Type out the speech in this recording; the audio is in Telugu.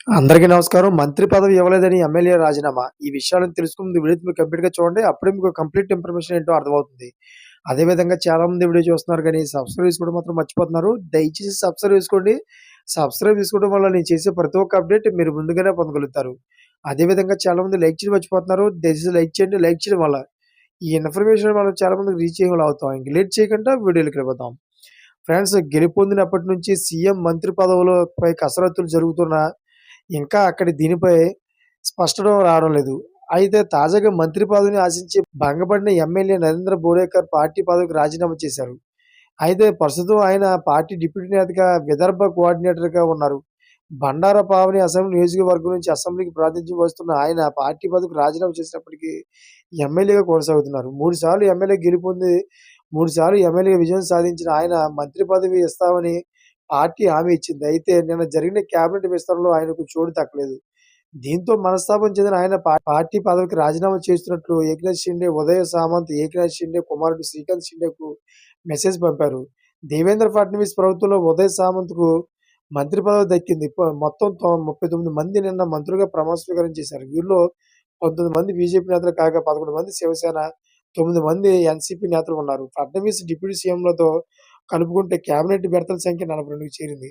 అందరికీ నమస్కారం. మంత్రి పదవి ఇవ్వలేదని ఎమ్మెల్యే రాజీనామా. ఈ విషయాలను తెలుసుకునే ముందు వీడియో మీరు కంప్లీట్‌గా చూడండి. అప్పుడే మీకు కంప్లీట్ ఇన్ఫర్మేషన్ ఏంటో అర్థమవుతుంది. అదే విధంగా చాలామంది వీడియో చూస్తున్నారు గానీ సబ్స్క్రైబ్ చేసుకోవడం మాత్రం మర్చిపోతున్నారు. దయచేసి సబ్స్క్రైబ్ చేసుకోండి. సబ్స్క్రైబ్ చేసుకోవడం వల్ల నేను చేసే ప్రతి ఒక్క అప్డేట్ మీరు ముందుగానే పొందగలుగుతారు. అదే విధంగా చాలామంది లైక్ చేయడం మర్చిపోతున్నారు. దయచేసి లైక్ చేయండి. లైక్ చేయడం వల్ల ఈ ఇన్ఫర్మేషన్ మనం చాలా మందికి రీచ్ అయ్యేలా అవుతాం. ఇంక లేట్ చేయకుండా వీడియోలోకి వెళ్ళిపోదాం. ఫ్రెండ్స్, గెలుపొందినప్పటి నుంచి సీఎం మంత్రి పదవులపై కసరత్తులు జరుగుతున్నా ఇంకా అక్కడి దీనిపై స్పష్టత రావడం లేదు. అయితే తాజాగా మంత్రి పదవిని ఆశించి భంగపడిన ఎమ్మెల్యే నరేంద్ర బోడేకర్ పార్టీ పదవికి రాజీనామా చేశారు. అయితే ప్రస్తుతం ఆయన పార్టీ డిప్యూటీ నేతగా విదర్భ కోఆర్డినేటర్‌గా ఉన్నారు. బండార పావని అసెంబ్లీ నియోజకవర్గం నుంచి అసెంబ్లీకి ప్రాతినిధ్యం వహిస్తున్న ఆయన పార్టీ పదవికి రాజీనామా చేసినప్పటికీ ఎమ్మెల్యేగా కొనసాగుతున్నారు. 3 సార్లు ఎమ్మెల్యే గెలుపొంది 3 సార్లు ఎమ్మెల్యేగా విజయం సాధించిన ఆయన మంత్రి పదవి ఇస్తామని పార్టీ హామీ ఇచ్చింది. అయితే నిన్న జరిగిన కేబినెట్ విస్తరణలో ఆయనకు చోటు దక్కలేదు. దీంతో మనస్తాపం చెందిన ఆయన పార్టీ పదవికి రాజీనామా చేస్తున్నట్లు ఏక్నాథ్ షిండే, ఉదయ్ సామంత్, ఏక్నాథ్ షిండే కుమారుడు శ్రీకాంత్ షిండేకు మెసేజ్ పంపారు. దేవేంద్ర ఫడ్నవీస్ ప్రభుత్వంలో ఉదయ్ సామంత్‌కు మంత్రి పదవి దక్కింది. మొత్తం 39 మంది నిన్న మంత్రులుగా ప్రమాణ స్వీకారం చేశారు. వీరిలో 19 మంది బీజేపీ నేతలు కాగా 11 మంది శివసేన, 9 మంది ఎన్‌సీపీ నేతలు ఉన్నారు. ఫడ్నవీస్ డిప్యూటీ సీఎంలతో కలుపుకుంటే కేబినెట్ బెర్తల సంఖ్య 42కి చేరింది.